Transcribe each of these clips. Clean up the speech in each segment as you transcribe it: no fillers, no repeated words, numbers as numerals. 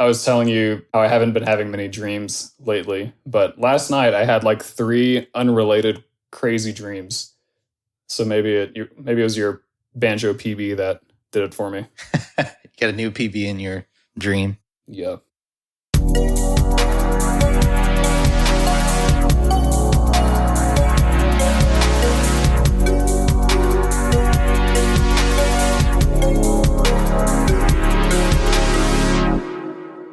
I was telling you how I haven't been having many dreams lately, but last night I had like three unrelated crazy dreams. So maybe it was your banjo PB that did it for me. You got a new PB in your dream. Yeah.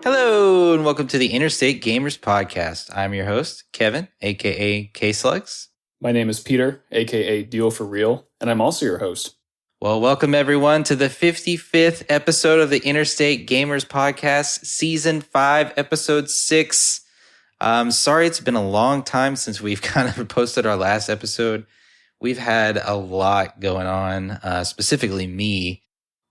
Hello, and welcome to the Interstate Gamers Podcast. I'm your host, Kevin, aka K-Slugs. My name is Peter, aka Deal for Real, and I'm also your host. Well, welcome everyone to the 55th episode of the Interstate Gamers Podcast, Season 5, Episode 6. Sorry it's been a long time since we've kind of posted our last episode. We've had a lot going on, specifically me.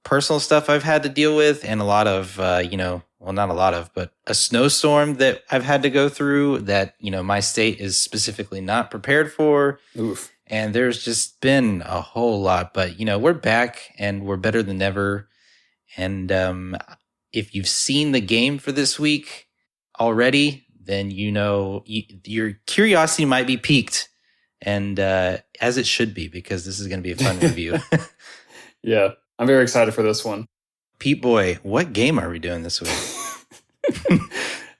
Personal stuff I've had to deal with, and a lot of, not a lot of, but a snowstorm that I've had to go through that, my state is specifically not prepared for. Oof. And there's just been a whole lot, but, we're back and we're better than ever. And if you've seen the game for this week already, then your curiosity might be piqued, and as it should be, because this is going to be a fun review. Yeah. I'm very excited for this one. Pete Boy, what game are we doing this week?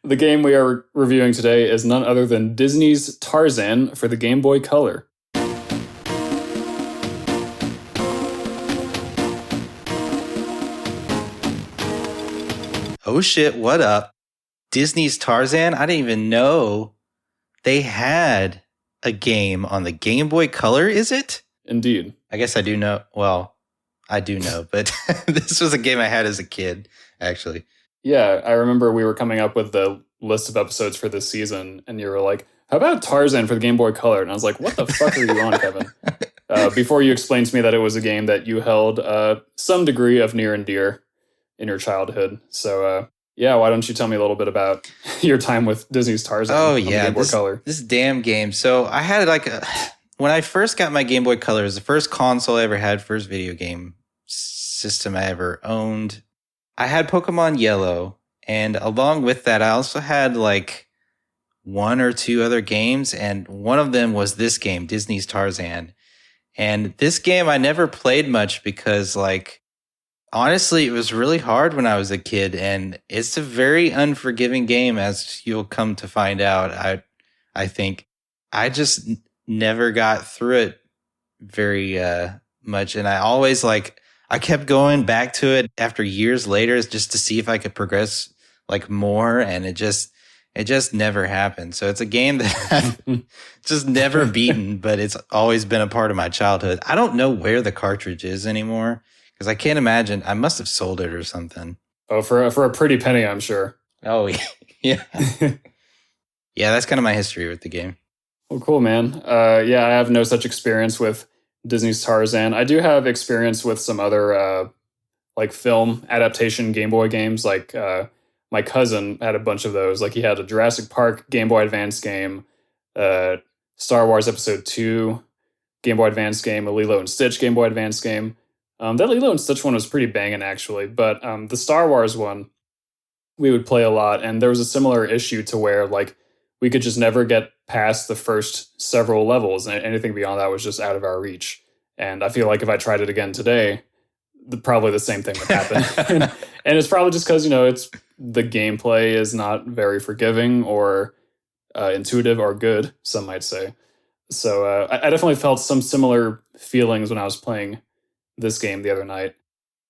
The game we are reviewing today is none other than Disney's Tarzan for the Game Boy Color. Oh shit, what up? Disney's Tarzan? I didn't even know they had a game on the Game Boy Color, is it? Indeed. I guess I do know. Well, I do know, but this was a game I had as a kid, actually. Yeah, I remember we were coming up with the list of episodes for this season, and you were like, how about Tarzan for the Game Boy Color? And I was like, what the fuck are you on, Kevin? Before you explained to me that it was a game that you held some degree of near and dear in your childhood. So, why don't you tell me a little bit about your time with Disney's Tarzan on the Game Boy Color? This damn game. So I had when I first got my Game Boy Color, it was the first console I ever had, first video game system I ever owned. I had Pokemon Yellow, and along with that, I also had like one or two other games, and one of them was this game, Disney's Tarzan. And this game I never played much because, honestly, it was really hard when I was a kid, and it's a very unforgiving game, as you'll come to find out. I think I just never got through it very much, and I always I kept going back to it after years later just to see if I could progress more, and it just never happened. So it's a game that I've just never beaten, but it's always been a part of my childhood. I don't know where the cartridge is anymore, because I can't imagine. I must have sold it or something. Oh, for a pretty penny, I'm sure. Oh, yeah. Yeah, that's kind of my history with the game. Well, cool, man. I have no such experience with Disney's Tarzan. I do have experience with some other film adaptation Game Boy games. My cousin had a bunch of those. He had a Jurassic Park Game Boy Advance game, Star Wars Episode 2 Game Boy Advance game, a Lilo and Stitch Game Boy Advance game. That Lilo and Stitch one was pretty banging, actually. But the Star Wars one, we would play a lot. And there was a similar issue to where, we could just never get past the first several levels. And anything beyond that was just out of our reach. And I feel like if I tried it again today, probably the same thing would happen. And it's probably just because, it's the gameplay is not very forgiving or intuitive or good, some might say. So I definitely felt some similar feelings when I was playing this game the other night.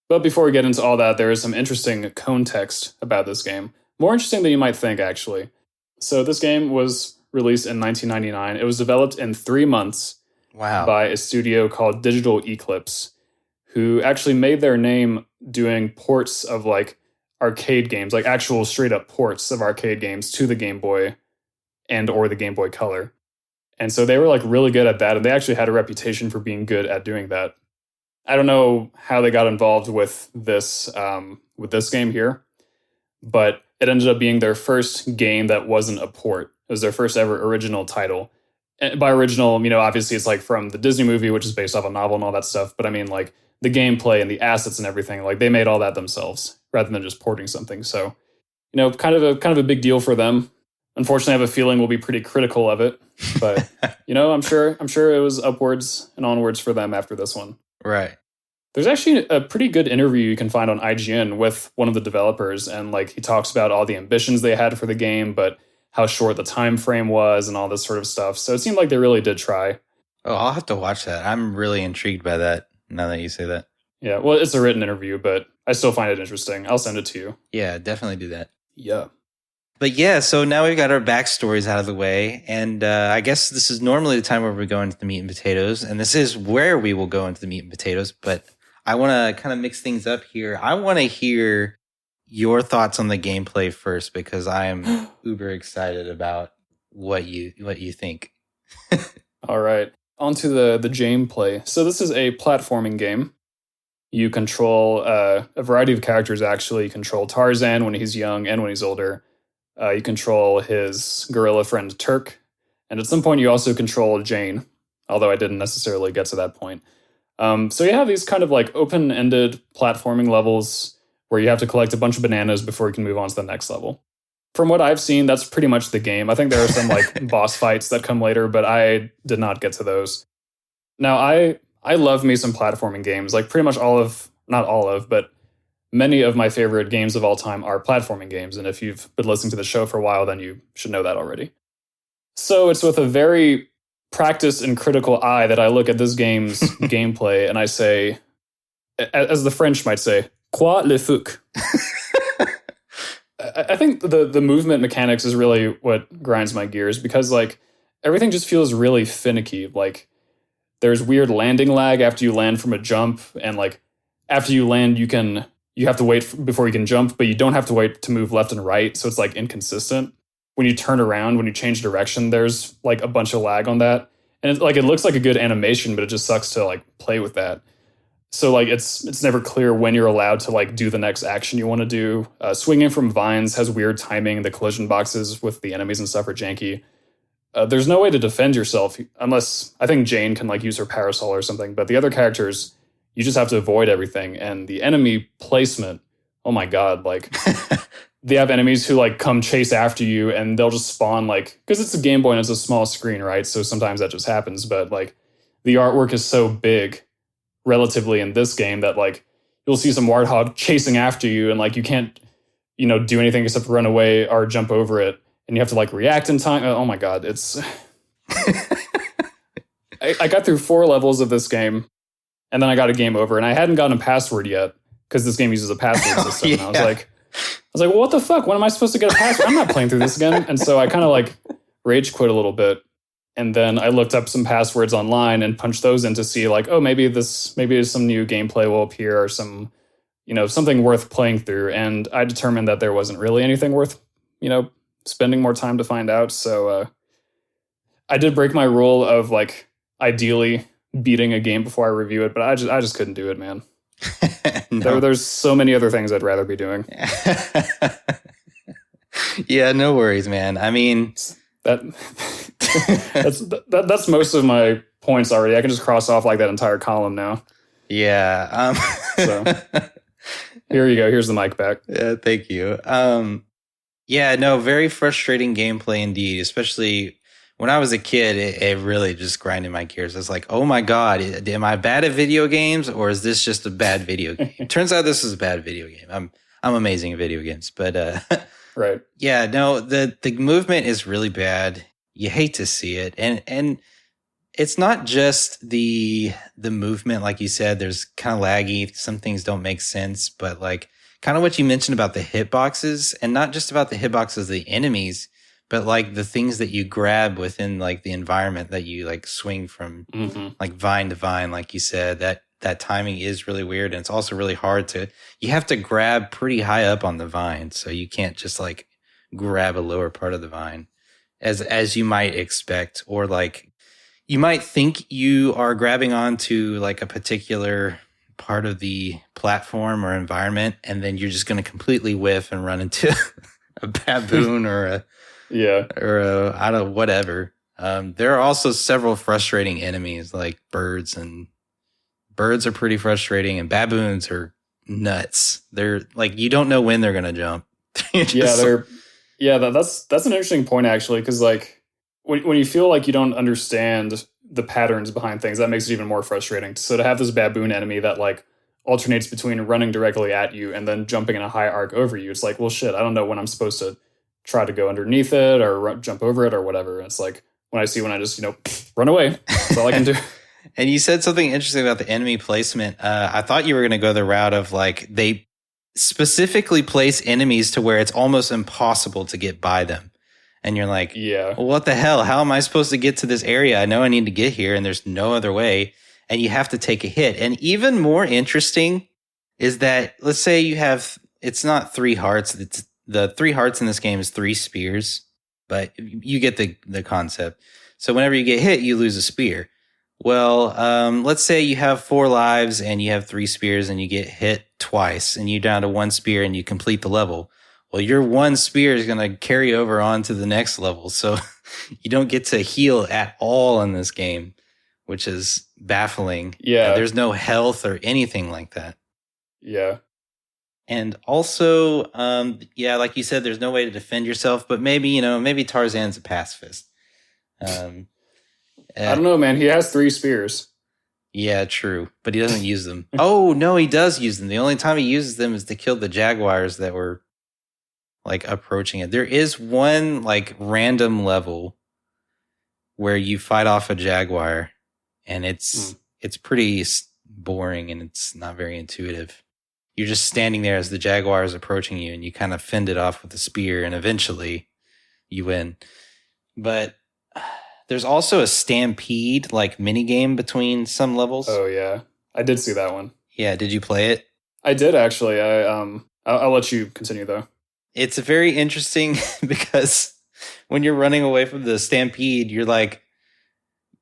But before we get into all that, there is some interesting context about this game. More interesting than you might think, actually. So this game was released in 1999. It was developed in 3 months by a studio called Digital Eclipse, who actually made their name doing ports of arcade games, actual straight up ports of arcade games to the Game Boy and or the Game Boy Color. And so they were really good at that, and they actually had a reputation for being good at doing that. I don't know how they got involved with this game here, but it ended up being their first game that wasn't a port. It was their first ever original title. And by original, obviously it's from the Disney movie, which is based off a novel and all that stuff. But I mean, the gameplay and the assets and everything, they made all that themselves rather than just porting something. So, kind of a big deal for them. Unfortunately, I have a feeling we'll be pretty critical of it, but I'm sure it was upwards and onwards for them after this one. Right. There's actually a pretty good interview you can find on IGN with one of the developers, and like he talks about all the ambitions they had for the game, but how short the time frame was and all this sort of stuff. So it seemed like they really did try. Oh, I'll have to watch that. I'm really intrigued by that now that you say that. Yeah, well, it's a written interview, but I still find it interesting. I'll send it to you. Yeah, definitely do that. Yeah. But yeah, so now we've got our backstories out of the way. And I guess this is normally the time where we go into the meat and potatoes. And this is where we will go into the meat and potatoes. But I want to kind of mix things up here. I want to hear your thoughts on the gameplay first, because I am uber excited about what you think. All right. On to the gameplay. So this is a platforming game. You control a variety of characters, actually. You control Tarzan when he's young and when he's older. You control his gorilla friend Turk. And at some point, you also control Jane, although I didn't necessarily get to that point. So you have these kind of like open-ended platforming levels where you have to collect a bunch of bananas before you can move on to the next level. From what I've seen, that's pretty much the game. I think there are some like boss fights that come later, but I did not get to those. Now, I love me some platforming games. Like pretty much not all of, but many of my favorite games of all time are platforming games. And if you've been listening to the show for a while, then you should know that already. So it's with a very practiced and critical eye that I look at this game's gameplay and I say, as the French might say, quoi le fouc? I think the movement mechanics is really what grinds my gears, because like everything just feels really finicky. Like there's weird landing lag after you land from a jump, and like after you land you have to wait before you can jump, but you don't have to wait to move left and right, so it's like inconsistent. When you turn around, when you change direction, there's like a bunch of lag on that. And it looks like a good animation, but it just sucks to like play with that. So like it's never clear when you're allowed to like do the next action you want to do. Swinging from vines has weird timing. The collision boxes with the enemies and stuff are janky. There's no way to defend yourself unless I think Jane can like use her parasol or something. But the other characters, you just have to avoid everything. And the enemy placement, oh my God, like they have enemies who like come chase after you and they'll just spawn like, because it's a Game Boy and it's a small screen, right? So sometimes that just happens. But like the artwork is so big relatively in this game that like you'll see some warthog chasing after you and like you can't, do anything except run away or jump over it. And you have to like react in time. Oh my God, it's... I got through 4 levels of this game and then I got a game over and I hadn't gotten a password yet because this game uses a password system. Yeah. And I was like, well, what the fuck? When am I supposed to get a password? I'm not playing through this again. And so I kind of like rage quit a little bit. And then I looked up some passwords online and punched those in to see like, oh, maybe some new gameplay will appear or some, something worth playing through. And I determined that there wasn't really anything worth, spending more time to find out. So I did break my rule of like ideally beating a game before I review it, but I just couldn't do it, man. No. There's so many other things I'd rather be doing. Yeah, no worries, man. I mean, that's most of my points already. I can just cross off like that entire column now. Yeah. So here you go. Here's the mic back. Yeah, thank you. Yeah, no, very frustrating gameplay indeed, especially when I was a kid. It really just grinded my gears. I was like, oh my God, am I bad at video games or is this just a bad video game? Turns out this is a bad video game. I'm amazing at video games, but right. Yeah, no, the movement is really bad. You hate to see it. And it's not just the movement, like you said, there's kind of laggy. Some things don't make sense, but like kind of what you mentioned about the hitboxes, and not just about the hitboxes of the enemies, but like the things that you grab within like the environment that you like swing from like vine to vine, like you said, that timing is really weird. And it's also really hard you have to grab pretty high up on the vine. So you can't just like grab a lower part of the vine as you might expect, or like you might think you are grabbing onto like a particular part of the platform or environment, and then you're just going to completely whiff and run into a baboon or I don't know, whatever. There are also several frustrating enemies like birds, and birds are pretty frustrating, and baboons are nuts. They're like, you don't know when they're going to jump. Yeah, that's an interesting point actually, because like when you feel like you don't understand the patterns behind things, that makes it even more frustrating. So to have this baboon enemy that like alternates between running directly at you and then jumping in a high arc over you, it's like, well, shit, I don't know when I'm supposed to try to go underneath it or jump over it or whatever. It's like when I just run away. That's all I can do. And you said something interesting about the enemy placement. I thought you were going to go the route of like they specifically place enemies to where it's almost impossible to get by them. And you're like, Yeah, well, what the hell? How am I supposed to get to this area? I know I need to get here and there's no other way. And you have to take a hit. And even more interesting is that let's say you have, it's not 3 hearts. It's the 3 hearts in this game is 3 spears, but you get the concept. So whenever you get hit, you lose a spear. Well, let's say you have 4 lives and you have 3 spears and you get hit twice and you're down to 1 spear and you complete the level. Well, your 1 spear is going to carry over on to the next level. So you don't get to heal at all in this game, which is baffling. Yeah. There's no health or anything like that. Yeah. And also, like you said, there's no way to defend yourself, but maybe Tarzan's a pacifist. I don't know, man. He has 3 spears. Yeah, true. But he doesn't use them. Oh, no, he does use them. The only time he uses them is to kill the jaguars that were like approaching it. There is one like random level where you fight off a jaguar and it's pretty boring and it's not very intuitive. You're just standing there as the jaguar is approaching you and you kind of fend it off with a spear and eventually you win. But there's also a stampede like mini game between some levels. Oh yeah, I did see that one. Yeah, did you play it? I did actually. I'll let you continue though. It's very interesting because when you're running away from the stampede, you're like,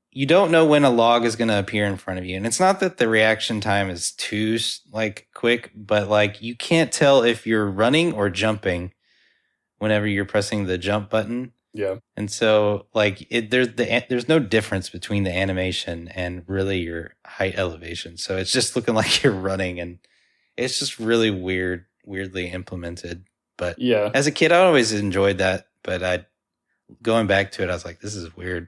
you don't know when a log is going to appear in front of you. And it's not that the reaction time is too like quick, but like you can't tell if you're running or jumping whenever you're pressing the jump button. Yeah. And so like there's no difference between the animation and really your height elevation. So it's just looking like you're running and it's just really weirdly implemented. But yeah, as a kid, I always enjoyed that. But going back to it, I was like, this is weird.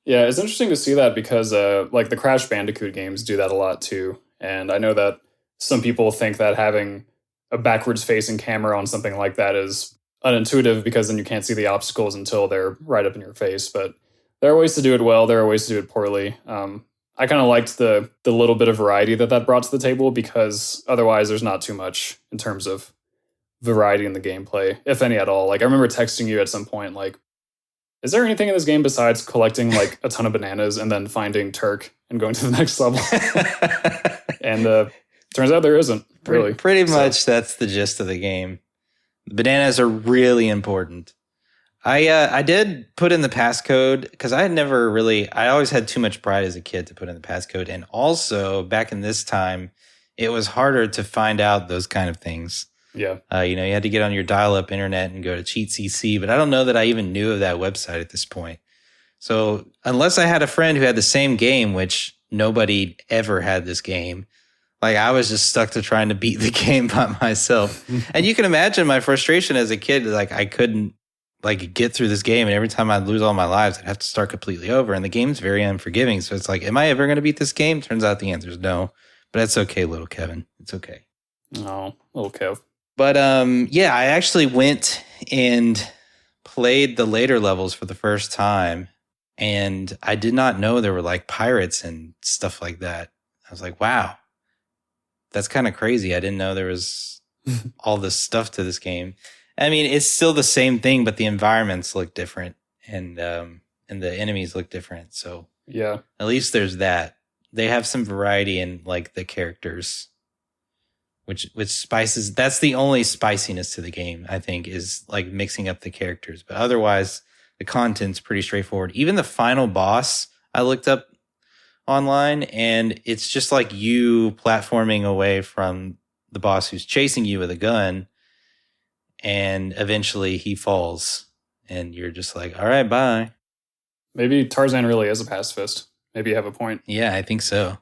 Yeah, it's interesting to see that because like the Crash Bandicoot games do that a lot too. And I know that some people think that having a backwards facing camera on something like that is unintuitive because then you can't see the obstacles until they're right up in your face. But there are ways to do it well. There are ways to do it poorly. I kind of liked the little bit of variety that brought to the table because otherwise there's not too much in terms of variety in the gameplay, if any at all. Like I remember texting you at some point, like, is there anything in this game besides collecting like a ton of bananas and then finding Turk and going to the next level? And turns out there isn't really. Pretty much that's the gist of the game. The bananas are really important. I did put in the passcode because I always had too much pride as a kid to put in the passcode. And also back in this time, it was harder to find out those kind of things. Yeah. You had to get on your dial-up internet and go to CheatCC, but I don't know that I even knew of that website at this point. So unless I had a friend who had the same game, which nobody ever had this game, like I was just stuck to trying to beat the game by myself. And you can imagine my frustration as a kid, like I couldn't like get through this game. And every time I'd lose all my lives, I'd have to start completely over. And the game's very unforgiving. So it's like, am I ever going to beat this game? Turns out the answer is no, but that's okay, little Kevin. It's okay. Oh, little Kev. But I actually went and played the later levels for the first time, and I did not know there were like pirates and stuff like that. I was like, wow, that's kind of crazy. I didn't know there was all this stuff to this game. I mean, it's still the same thing, but the environments look different and the enemies look different. So yeah, at least there's that. They have some variety in like the characters. Which spices, that's the only spiciness to the game, I think, is like mixing up the characters. But otherwise, the content's pretty straightforward. Even the final boss, I looked up online, and it's just like you platforming away from the boss who's chasing you with a gun, and eventually he falls, and you're just like, all right, bye. Maybe Tarzan really is a pacifist. Maybe you have a point. Yeah, I think so.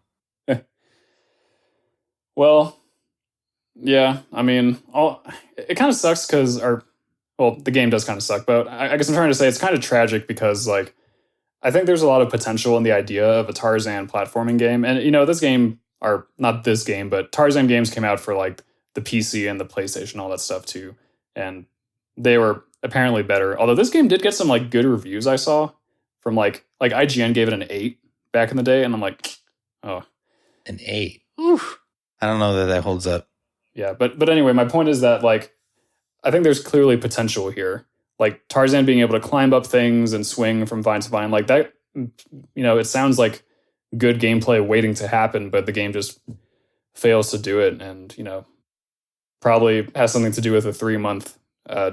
Well, Yeah, I mean, it kind of sucks because the game does kind of suck, but I guess I'm trying to say it's kind of tragic because like I think there's a lot of potential in the idea of a Tarzan platforming game, and this game, or not this game, but Tarzan games came out for like the PC and the PlayStation, all that stuff too, and they were apparently better. Although this game did get some like good reviews I saw from like IGN gave it an 8 back in the day, and I'm like, oh, An 8. Oof. I don't know that holds up. yeah, but anyway, my point is that like I think there's clearly potential here. Like Tarzan being able to climb up things and swing from vine to vine, like that, it sounds like good gameplay waiting to happen, but the game just fails to do it. And, probably has something to do with a 3-month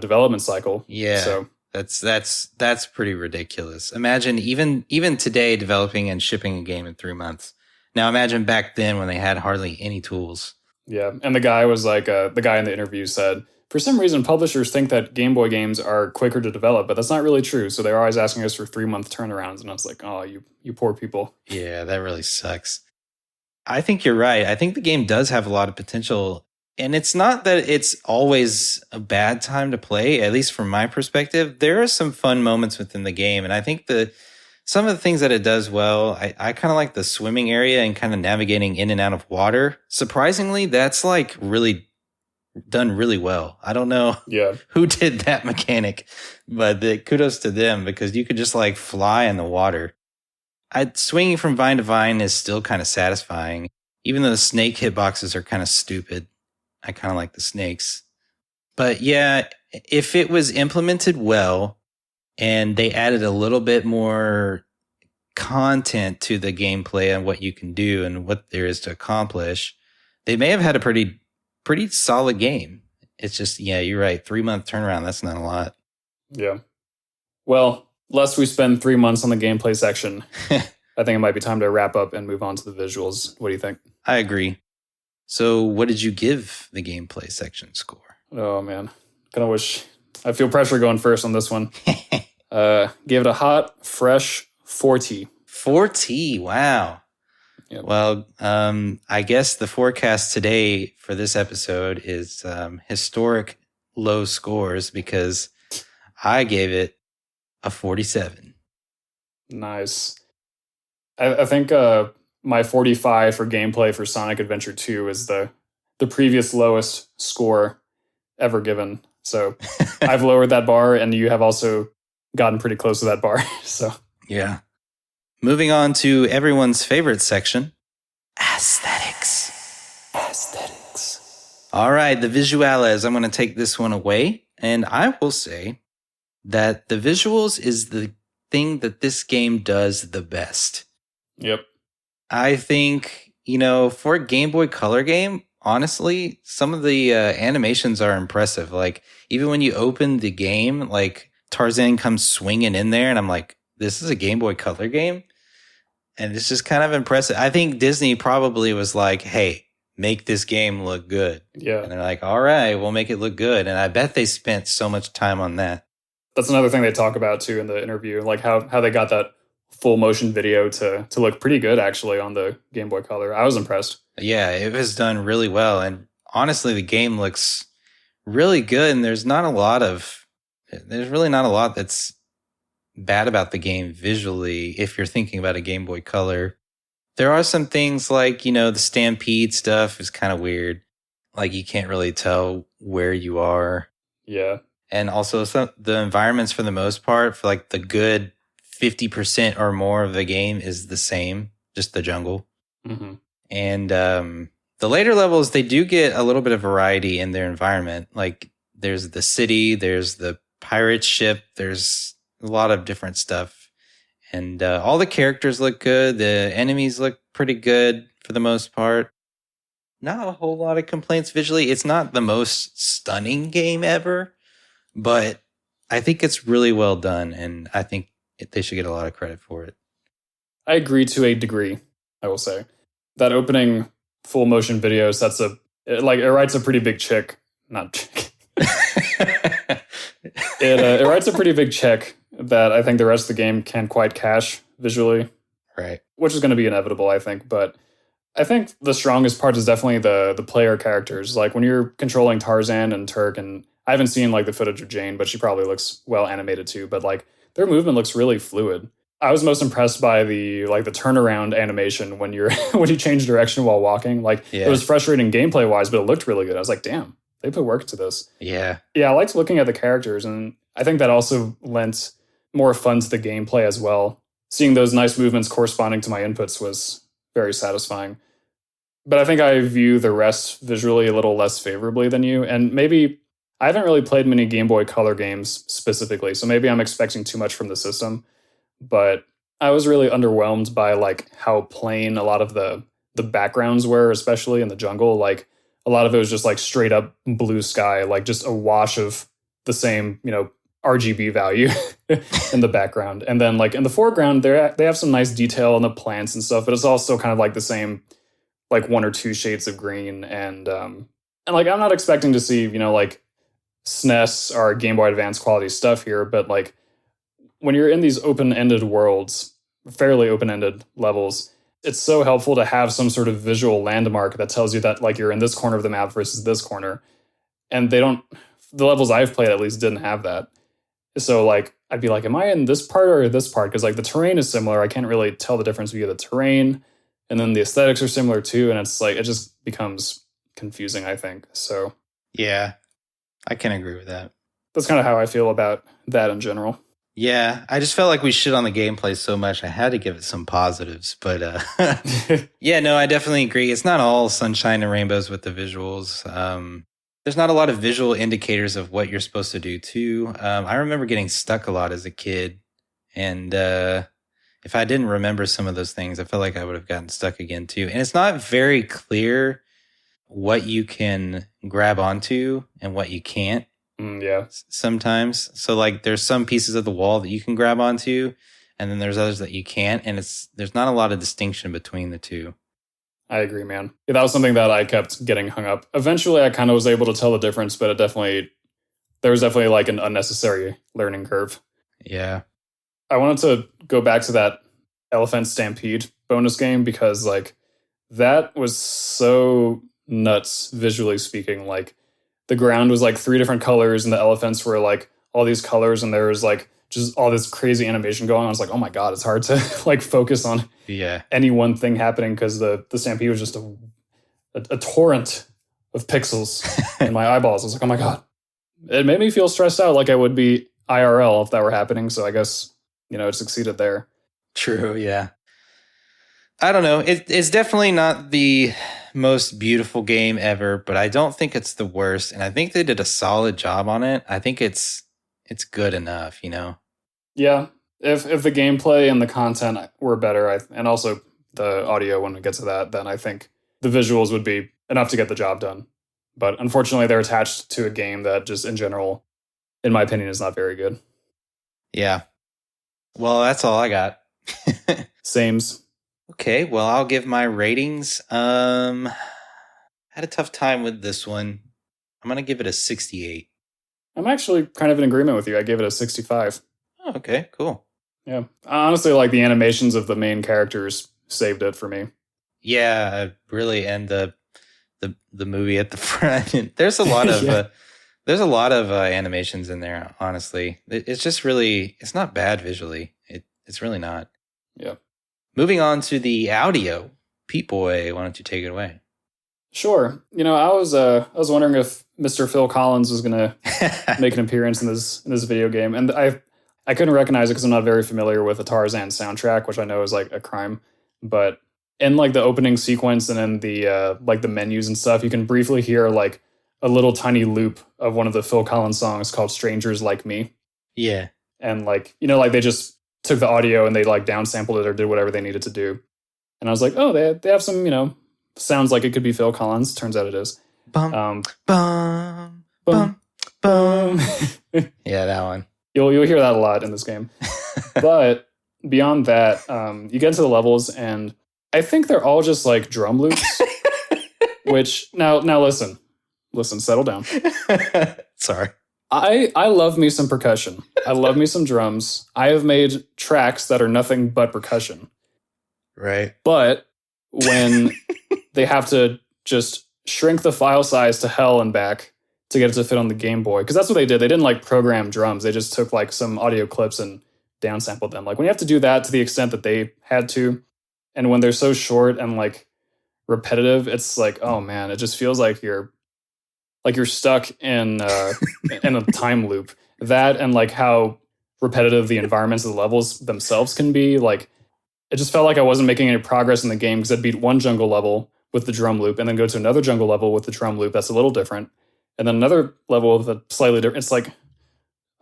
development cycle. Yeah. So that's pretty ridiculous. Imagine even today developing and shipping a game in 3 months. Now imagine back then when they had hardly any tools. Yeah. And the guy was like, the guy in the interview said, for some reason, publishers think that Game Boy games are quicker to develop, but that's not really true. So they're always asking us for 3-month turnarounds. And I was like, oh, you poor people. Yeah, that really sucks. I think you're right. I think the game does have a lot of potential. And it's not that it's always a bad time to play, at least from my perspective. There are some fun moments within the game. And I think some of the things that it does well, I kind of like the swimming area and kind of navigating in and out of water. Surprisingly, that's like really done really well. I don't know who did that mechanic, but kudos to them because you could just like fly in the water. Swinging from vine to vine is still kind of satisfying, even though the snake hitboxes are kind of stupid. I kind of like the snakes. But yeah, if it was implemented well and they added a little bit more content to the gameplay and what you can do and what there is to accomplish, they may have had a pretty solid game. It's just, yeah, you're right. 3-month turnaround. That's not a lot. Yeah. Well, lest we spend 3 months on the gameplay section, I think it might be time to wrap up and move on to the visuals. What do you think? I agree. So what did you give the gameplay section score? Oh, man. I feel pressure going first on this one. Gave it a hot, fresh 40. 40. Wow. Yep. Well, I guess the forecast today for this episode is historic low scores because I gave it a 47. Nice. I think my 45 for gameplay for Sonic Adventure 2 is the previous lowest score ever given. So I've lowered that bar, and you have also gotten pretty close to that bar. So yeah. Moving on to everyone's favorite section, aesthetics. All right, the visuales. I'm going to take this one away, and I will say that the visuals is the thing that this game does the best. Yep. I think, for a Game Boy Color game, honestly, some of the animations are impressive. Like, even when you open the game, like, Tarzan comes swinging in there, and I'm like, this is a Game Boy Color game? And it's just kind of impressive. I think Disney probably was like, hey, make this game look good. Yeah. And they're like, all right, we'll make it look good. And I bet they spent so much time on that. That's another thing they talk about, too, in the interview, like how they got that full motion video to look pretty good, actually, on the Game Boy Color. I was impressed. Yeah, it was done really well. And honestly, the game looks really good. And there's really not a lot that's bad about the game visually if you're thinking about a Game Boy Color. There are some things like, the Stampede stuff is kind of weird. Like, you can't really tell where you are. Yeah. And also the environments, for the most part, for like the good 50% or more of the game is the same, just the jungle. Mm-hmm. And the later levels, they do get a little bit of variety in their environment. Like, there's the city, there's the pirate ship, there's a lot of different stuff. And all the characters look good. The enemies look pretty good for the most part. Not a whole lot of complaints visually. It's not the most stunning game ever, but I think it's really well done, and I think they should get a lot of credit for it. I agree to a degree, I will say. That opening full motion video it writes a pretty big check. Not check. It writes a pretty big check that I think the rest of the game can't quite cash visually. Right. Which is going to be inevitable, I think. But I think the strongest part is definitely the player characters. Like when you're controlling Tarzan and Turk, and I haven't seen like the footage of Jane, but she probably looks well animated too. But like their movement looks really fluid. I was most impressed by the turnaround animation when you're when you change direction while walking. Like it was frustrating gameplay wise, but it looked really good. I was like, damn, they put work to this. Yeah. Yeah, I liked looking at the characters, and I think that also lent more fun to the gameplay as well. Seeing those nice movements corresponding to my inputs was very satisfying. But I think I view the rest visually a little less favorably than you. And maybe I haven't really played many Game Boy Color games specifically, so maybe I'm expecting too much from the system. But I was really underwhelmed by like how plain a lot of the backgrounds were, especially in the jungle. Like a lot of it was just like straight up blue sky, like just a wash of the same, RGB value in the background. And then like in the foreground, they have some nice detail on the plants and stuff, but it's also kind of like the same like one or two shades of green, and like I'm not expecting to see like SNES or Game Boy Advance quality stuff here, but like when you're in these open-ended worlds, fairly open-ended levels, it's so helpful to have some sort of visual landmark that tells you that like you're in this corner of the map versus this corner, and the levels I've played at least didn't have that. So like I'd be like, am I in this part or this part? Because like the terrain is similar, I can't really tell the difference via the terrain. And then the aesthetics are similar too, and it's like it just becomes confusing, I think. So yeah, I can agree with that. That's kind of how I feel about that in general. Yeah, I just felt like we shit on the gameplay so much. I had to give it some positives, but yeah, no, I definitely agree. It's not all sunshine and rainbows with the visuals. There's not a lot of visual indicators of what you're supposed to do too. I remember getting stuck a lot as a kid, and if I didn't remember some of those things, I felt like I would have gotten stuck again too. And it's not very clear what you can grab onto and what you can't. Yeah. Sometimes. So like there's some pieces of the wall that you can grab onto, and then there's others that you can't. And there's not a lot of distinction between the two. I agree, man. Yeah, that was something that I kept getting hung up. Eventually I kind of was able to tell the difference, but there was definitely like an unnecessary learning curve. Yeah. I wanted to go back to that Elephant Stampede bonus game because like that was so nuts visually speaking. Like the ground was like 3 different colors and the elephants were like all these colors, and there was like just all this crazy animation going on. I was like, oh my God, it's hard to like focus on any one thing happening because the Stampede was just a torrent of pixels in my eyeballs. I was like, oh my God. It made me feel stressed out like I would be IRL if that were happening. So I guess it succeeded there. True, yeah. I don't know. It's definitely not the most beautiful game ever, but I don't think it's the worst. And I think they did a solid job on it. I think it's good enough, Yeah. If the gameplay and the content were better, and also the audio when we get to that, then I think the visuals would be enough to get the job done. But unfortunately, they're attached to a game that just in general, in my opinion, is not very good. Yeah. Well, that's all I got. Sames. Okay, well, I'll give my ratings. Had a tough time with this one. I'm going to give it a 68. I'm actually kind of in agreement with you. I gave it a 65. Oh, okay, cool. Yeah. Honestly, like the animations of the main characters saved it for me. Yeah, really. And the movie at the front. There's a lot of there's a lot of animations in there, honestly. It's just really, it's not bad visually. It's really not. Yeah. Moving on to the audio. Pete Boy, why don't you take it away? Sure. I was wondering if Mr. Phil Collins was going to make an appearance in this video game, and I couldn't recognize it because I'm not very familiar with the Tarzan soundtrack, which I know is like a crime. But in like the opening sequence and in the like the menus and stuff, you can briefly hear like a little tiny loop of one of the Phil Collins songs called "Strangers Like Me." Yeah, and like like they just took the audio and they like downsampled it or did whatever they needed to do. And I was like, oh, they have some sounds like it could be Phil Collins. Turns out it is. Bum, bum, bum, bum. Yeah, that one. You'll hear that a lot in this game. But beyond that, you get into the levels, and I think they're all just like drum loops. Which now listen, settle down. Sorry. I love me some percussion. I love me some drums. I have made tracks that are nothing but percussion. Right. But when they have to just shrink the file size to hell and back to get it to fit on the Game Boy. Because that's what they did. They didn't like program drums. They just took like some audio clips and downsampled them. Like when you have to do that to the extent that they had to, and when they're so short and like repetitive, it's like, oh man, it just feels like you're stuck in in a time loop. That and like how repetitive the environments of the levels themselves can be. Like it just felt like I wasn't making any progress in the game because I'd beat one jungle level with the drum loop and then go to another jungle level with the drum loop that's a little different, and then another level with a slightly different. It's like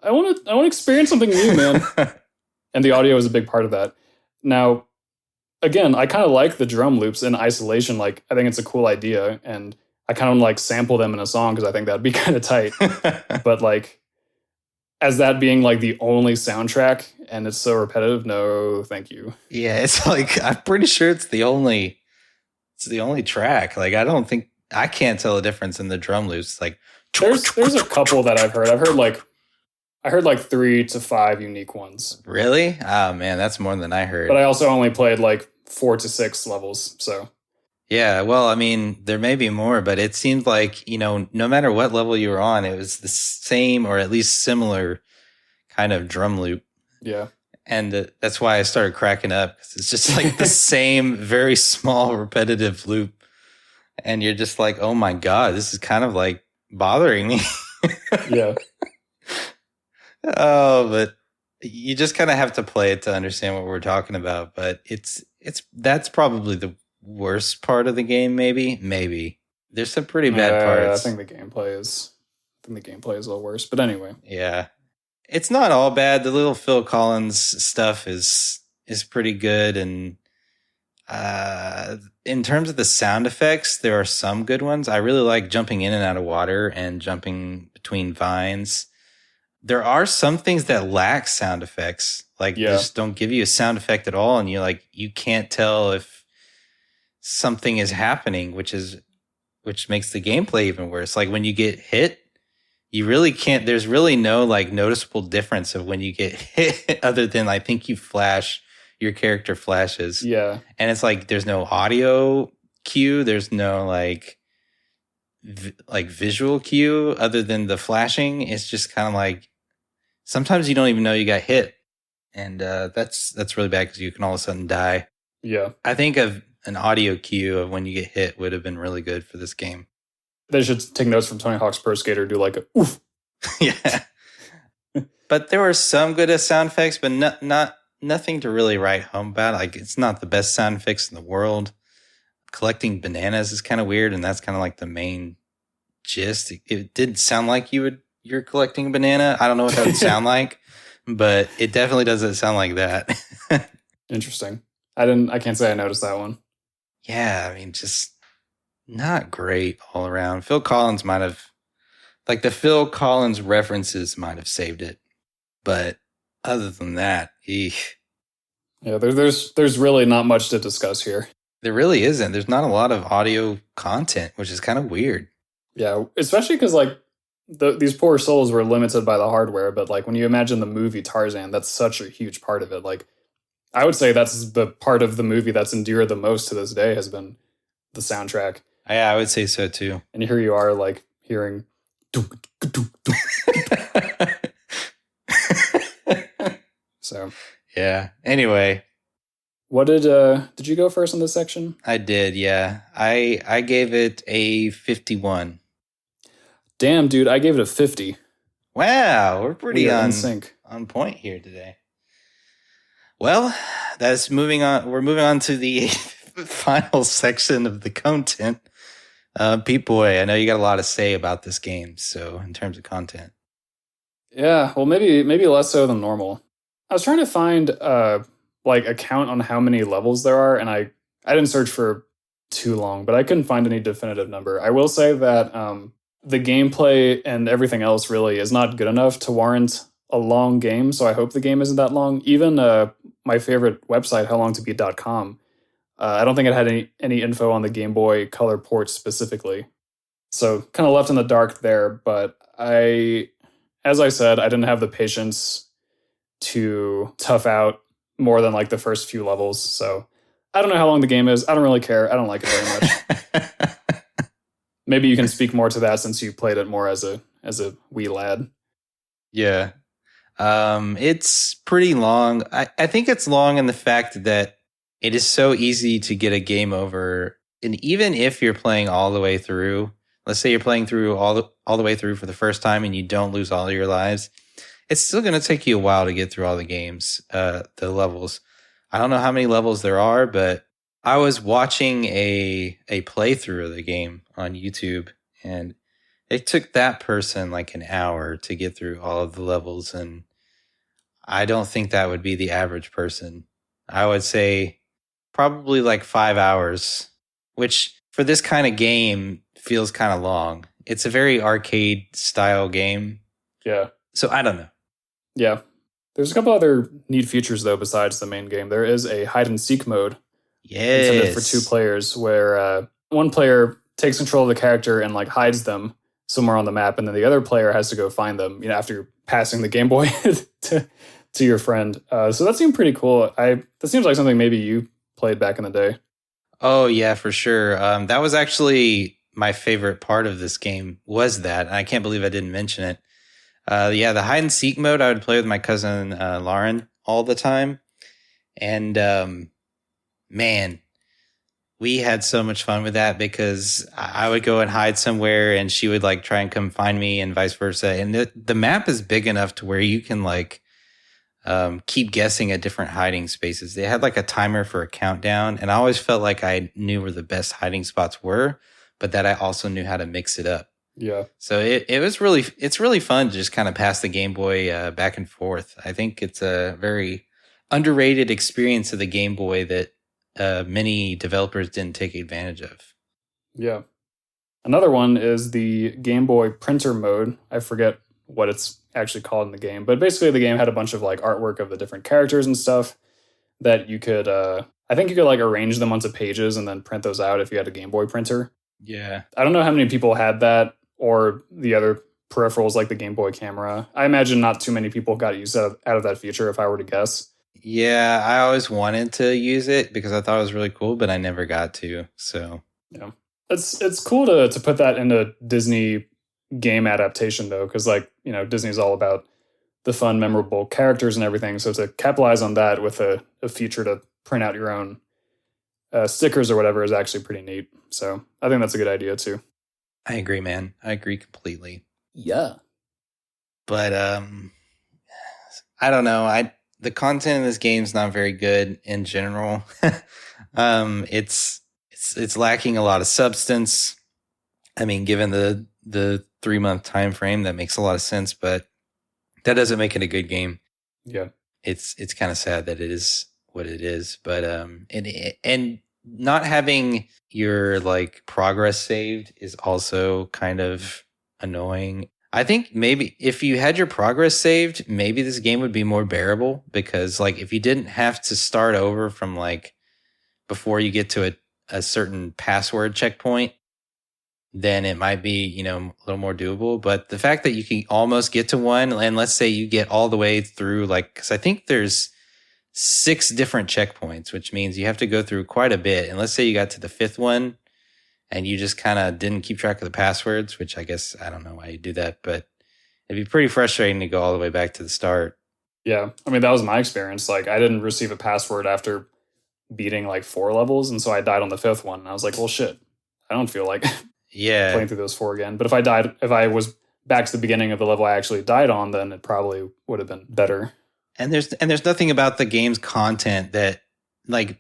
I want to experience something new, man. And the audio is a big part of that. Now, again, I kind of like the drum loops in isolation. Like I think it's a cool idea, and I kind of like sample them in a song because I think that'd be kind of tight. But like as that being like the only soundtrack and it's so repetitive, no, thank you. Yeah, it's like I'm pretty sure it's the only track. Like I can't tell a difference in the drum loops. Like there's a couple that I've heard. I heard like 3 to 5 unique ones. Really? Oh man, that's more than I heard. But I also only played like 4 to 6 levels, so. Yeah, well, I mean, there may be more, but it seemed like, no matter what level you were on, it was the same or at least similar kind of drum loop. Yeah. And that's why I started cracking up, because it's just like the same very small repetitive loop. And you're just like, oh my God, this is kind of like bothering me. Yeah. Oh, but you just kind of have to play it to understand what we're talking about. But that's probably the worst part of the game. Maybe there's some pretty bad parts. I think the gameplay is a little worse. But anyway, yeah, it's not all bad. The little Phil Collins stuff is pretty good, and in terms of the sound effects, there are some good ones. I really like jumping in and out of water and jumping between vines. There are some things that lack sound effects, like they just don't give you a sound effect at all, and you can't tell if something is happening, which makes the gameplay even worse. Like when you get hit, you really can't. There's really no like noticeable difference of when you get hit, other than I think your character flashes. Yeah, and it's like there's no audio cue. There's no like visual cue other than the flashing. It's just kind of like. Sometimes you don't even know you got hit, and that's really bad because you can all of a sudden die. Yeah. I think of an audio cue of when you get hit would have been really good for this game. They should take notes from Tony Hawk's Pro Skater, do like a oof. Yeah. But there were some good sound effects, but nothing to really write home about. Like it's not the best sound effects in the world. Collecting bananas is kind of weird, and that's kind of like the main gist. It did sound like you're collecting a banana. I don't know what that would sound like, but it definitely doesn't sound like that. Interesting. I can't say I noticed that one. Yeah, I mean, just not great all around. Phil Collins might have, like the Phil Collins references might have saved it. But other than that, eesh. Yeah, there's really not much to discuss here. There really isn't. There's not a lot of audio content, which is kind of weird. Yeah, especially because like, these poor souls were limited by the hardware, but like when you imagine the movie Tarzan, that's such a huge part of it. Like I would say that's the part of the movie that's endured the most to this day has been the soundtrack. Yeah, I would say so too. And here you are like hearing so yeah. Anyway. What did you go first in this section? I did, yeah. I gave it a 51. Damn, dude, I gave it a 50. Wow, we're pretty on sync. On point here today. Well, that's moving on. We're moving on to the final section of the content. Pete Boy, I know you got a lot to say about this game, so in terms of content. Yeah, well, maybe less so than normal. I was trying to find like a count on how many levels there are, and I didn't search for too long, but I couldn't find any definitive number. I will say that the gameplay and everything else really is not good enough to warrant a long game, so I hope the game isn't that long. Even my favorite website, howlongtobeat.com, I don't think it had any info on the Game Boy Color port specifically. So kind of left in the dark there, but as I said, I didn't have the patience to tough out more than like the first few levels, so I don't know how long the game is. I don't really care. I don't like it very much. Maybe you can speak more to that since you played it more as a wee lad. Yeah. It's pretty long. I think it's long in the fact that it is so easy to get a game over. And even if you're playing all the way through, let's say you're playing through all the way through for the first time and you don't lose all your lives, it's still going to take you a while to get through all the games, the levels. I don't know how many levels there are, but I was watching a playthrough of the game on YouTube, and it took that person like an hour to get through all of the levels, and I don't think that would be the average person. I would say probably like 5 hours, which for this kind of game feels kind of long. It's a very arcade style game. Yeah. So I don't know. Yeah. There's a couple other neat features, though, besides the main game. There is a hide and seek mode intended for 2 players where one player takes control of the character and like hides them somewhere on the map, and then the other player has to go find them, after passing the Game Boy to your friend. So that seemed pretty cool. That seems like something maybe you played back in the day. Oh, yeah, for sure. That was actually my favorite part of this game was that. And I can't believe I didn't mention it. Yeah, the hide and seek mode, I would play with my cousin Lauren all the time. And man, we had so much fun with that because I would go and hide somewhere and she would like try and come find me and vice versa. And the map is big enough to where you can like keep guessing at different hiding spaces. They had like a timer for a countdown, and I always felt like I knew where the best hiding spots were, but that I also knew how to mix it up. Yeah. So it's really fun to just kind of pass the Game Boy back and forth. I think it's a very underrated experience of the Game Boy that many developers didn't take advantage of. Yeah. Another one is the Game Boy printer mode. I forget what it's actually called in the game, but basically the game had a bunch of like artwork of the different characters and stuff that you could, I think you could like arrange them onto pages and then print those out if you had a Game Boy printer. Yeah. I don't know how many people had that or the other peripherals like the Game Boy camera. I imagine not too many people got use out of that feature if I were to guess. Yeah, I always wanted to use it because I thought it was really cool, but I never got to. So yeah, it's cool to put that into Disney game adaptation though, because like Disney's all about the fun, memorable characters and everything. So to capitalize on that with a feature to print out your own stickers or whatever is actually pretty neat. So I think that's a good idea too. I agree, man. I agree completely. Yeah, but I don't know. The content in this game is not very good in general. It's lacking a lot of substance. I mean, given the 3-month time frame, that makes a lot of sense, but that doesn't make it a good game. Yeah, it's kind of sad that it is what it is. But and not having your like progress saved is also kind of annoying. I think maybe if you had your progress saved, maybe this game would be more bearable because like if you didn't have to start over from like before you get to a certain password checkpoint, then it might be, a little more doable. But the fact that you can almost get to one, and let's say you get all the way through, like, because I think there's 6 different checkpoints, which means you have to go through quite a bit. And let's say you got to the 5th one and you just kind of didn't keep track of the passwords, which I guess I don't know why you do that, but it'd be pretty frustrating to go all the way back to the start. Yeah. I mean, that was my experience. Like, I didn't receive a password after beating like 4 levels. And so I died on the 5th one. And I was like, well, shit, I don't feel like playing through those 4 again. But if I was back to the beginning of the level I actually died on, then it probably would have been better. And there's nothing about the game's content that, like,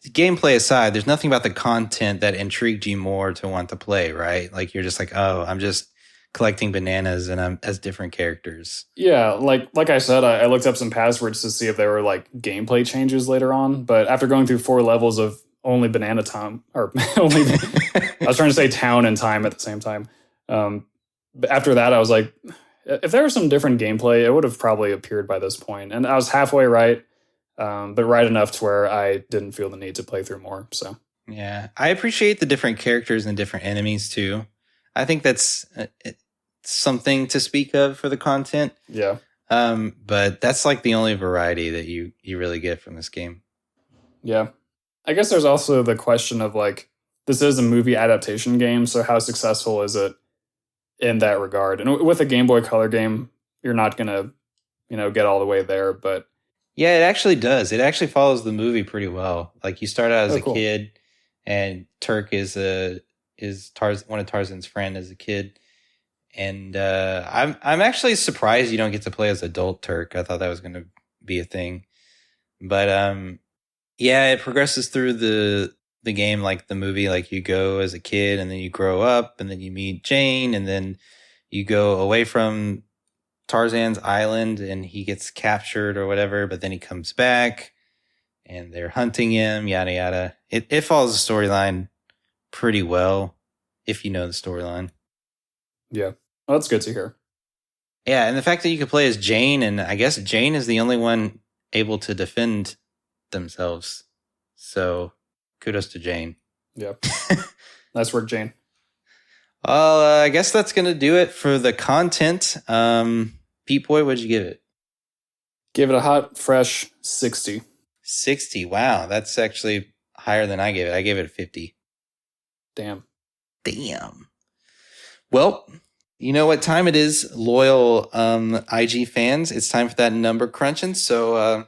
gameplay aside, there's nothing about the content that intrigued you more to want to play, right? Like, you're just like, oh, I'm just collecting bananas and I'm as different characters. Yeah, like I said, I looked up some passwords to see if there were like gameplay changes later on. But after going through 4 levels of only banana time, or only, I was trying to say town and time at the same time. But after that, I was like, if there was some different gameplay, it would have probably appeared by this point. And I was halfway right, but right enough to where I didn't feel the need to play through more. So yeah, I appreciate the different characters and different enemies too. I think that's something to speak of for the content. Yeah. But that's like the only variety that you really get from this game. Yeah. I guess there's also the question of like, this is a movie adaptation game, so how successful is it in that regard? And with a Game Boy Color game, you're not gonna, get all the way there. But Yeah, it actually does. It actually follows the movie pretty well. Like you start out as a cool. kid, and Turk is one of Tarzan's friend as a kid. And I'm actually surprised you don't get to play as adult Turk. I thought that was going to be a thing, but yeah, it progresses through the game like the movie. Like you go as a kid, and then you grow up, and then you meet Jane, and then you go away from Tarzan's island, and he gets captured or whatever. But then he comes back, and they're hunting him. Yada yada. It follows the storyline pretty well if you know the storyline. Yeah, well, that's good to hear. Yeah, and the fact that you could play as Jane, and I guess Jane is the only one able to defend themselves. So, kudos to Jane. Yeah. Nice work, Jane. Well, I guess that's going to do it for the content. Pete Boy, what'd you give it? Give it a hot, fresh 60. 60. Wow, that's actually higher than I gave it. I gave it a 50. Damn. Well, you know what time it is, loyal IG fans. It's time for that number crunching. So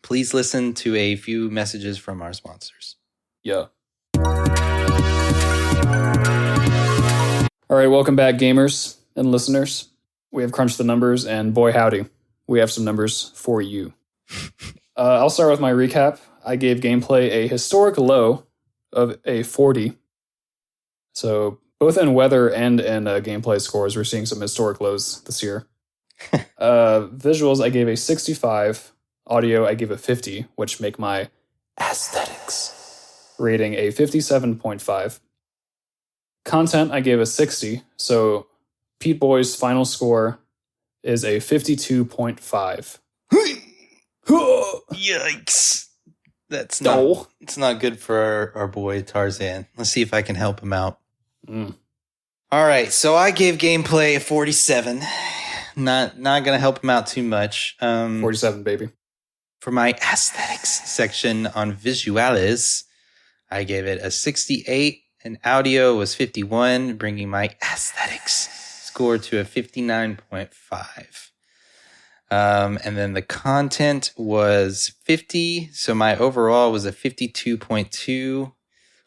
please listen to a few messages from our sponsors. Yeah. All right, welcome back, gamers and listeners. We have crunched the numbers, and boy howdy, we have some numbers for you. I'll start with my recap. I gave gameplay a historic low of a 40. So both in weather and in gameplay scores, we're seeing some historic lows this year. Visuals, I gave a 65. Audio, I gave a 50, which make my aesthetics rating a 57.5. Content, I gave a 60. So Pete Boy's final score is a 52.5. Yikes. That's no. It's not good for our boy Tarzan. Let's see if I can help him out. All right, so I gave gameplay a 47. Not gonna help him out too much. 47, baby. For my aesthetics section on visuales, I gave it a 68, and audio was 51, bringing my aesthetics score to a 59.5. And then the content was 50, so my overall was a 52.2.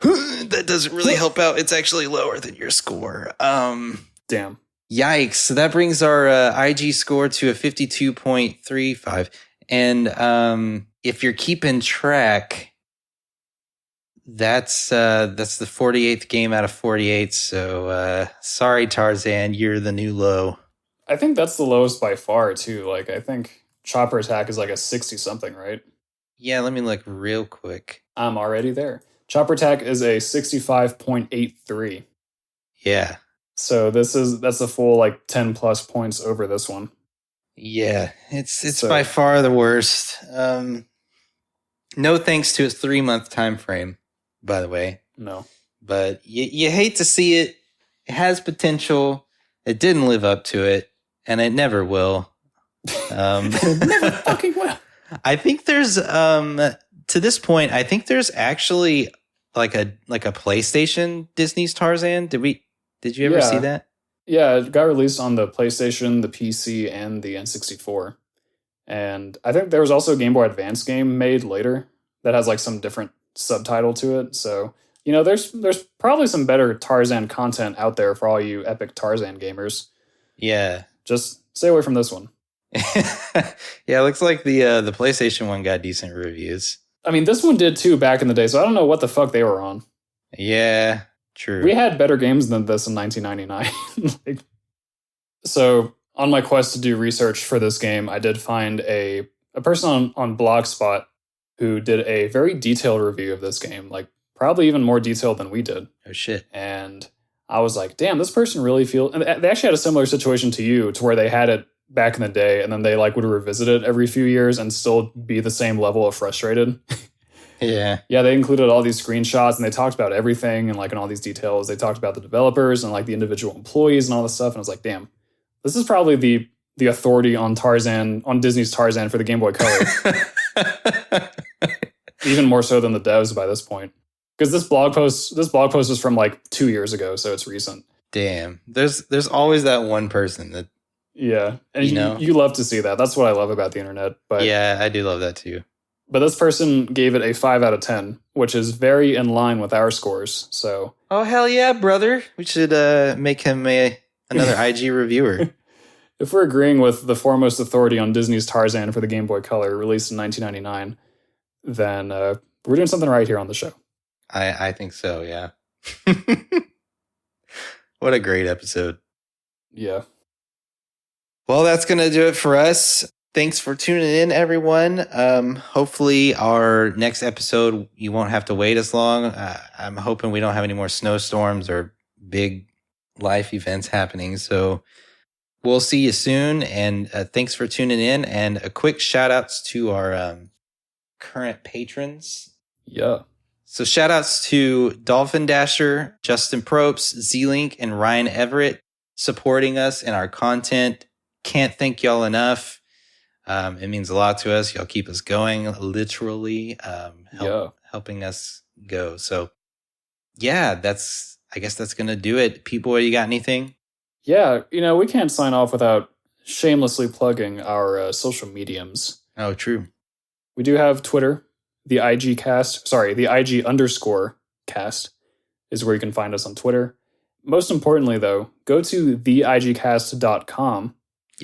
That doesn't really help out. It's actually lower than your score. Damn. Yikes. So that brings our IG score to a 52.35. And if you're keeping track, that's the 48th game out of 48. So sorry, Tarzan, you're the new low. I think that's the lowest by far, too. Like, I think Chopper Attack is like a 60-something, right? Yeah, let me look real quick. I'm already there. Chopper Attack is a 65.83. Yeah. So that's a full like 10 plus points over this one. Yeah, it's by far the worst. No thanks to its 3-month time frame, by the way. No. But you hate to see it. It has potential. It didn't live up to it, and it never will. It never fucking will. I think there's to this point, I think there's actually like a PlayStation Disney's Tarzan. Did you ever see that? Yeah, it got released on the PlayStation, the PC, and the N64. And I think there was also a Game Boy Advance game made later that has like some different subtitle to it. So, there's probably some better Tarzan content out there for all you epic Tarzan gamers. Yeah. Just stay away from this one. Yeah, it looks like the PlayStation one got decent reviews. I mean, this one did too back in the day, so I don't know what the fuck they were on. Yeah, true. We had better games than this in 1999. So, on my quest to do research for this game, I did find a person on Blogspot who did a very detailed review of this game, like probably even more detailed than we did. Oh, shit. And I was like, damn, this person really feels... And they actually had a similar situation to you, to where they had it back in the day, and then they like would revisit it every few years and still be the same level of frustrated. Yeah. Yeah, they included all these screenshots, and they talked about everything and like in all these details. They talked about the developers and like the individual employees and all this stuff. And I was like, damn, this is probably the authority on Tarzan, on Disney's Tarzan for the Game Boy Color. even more so than the devs by this point. Because this blog post is from like 2 years ago, so it's recent. Damn. There's always that one person that Yeah, and you love to see that. That's what I love about the internet. But yeah, I do love that too. But this person gave it a 5 out of 10, which is very in line with our scores. So, oh hell yeah, brother! We should make him another IG reviewer. If we're agreeing with the foremost authority on Disney's Tarzan for the Game Boy Color, released in 1999, then we're doing something right here on the show. I think so. Yeah. What a great episode. Yeah. Well, that's gonna do it for us. Thanks for tuning in, everyone. Hopefully our next episode, you won't have to wait as long. I'm hoping we don't have any more snowstorms or big life events happening. So we'll see you soon. And thanks for tuning in. And a quick shout outs to our current patrons. Yeah. So shout outs to Dolphin Dasher, Justin Probst, Z-Link, and Ryan Everett supporting us in our content. Can't thank y'all enough. It means a lot to us. Y'all keep us going, literally, helping us go. So, yeah, I guess that's going to do it. P-Boy, you got anything? Yeah, we can't sign off without shamelessly plugging our social mediums. Oh, true. We do have Twitter, the IG _cast is where you can find us on Twitter. Most importantly, though, go to theigcast.com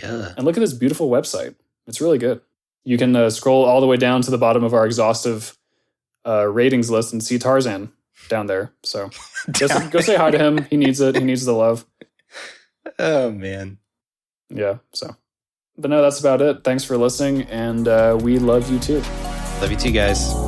and look at this beautiful website. It's really good. You can scroll all the way down to the bottom of our exhaustive ratings list and see Tarzan down there. So just go say hi to him. He needs it. He needs the love. Oh, man. Yeah. So, but no, that's about it. Thanks for listening. And we love you too. Love you too, guys.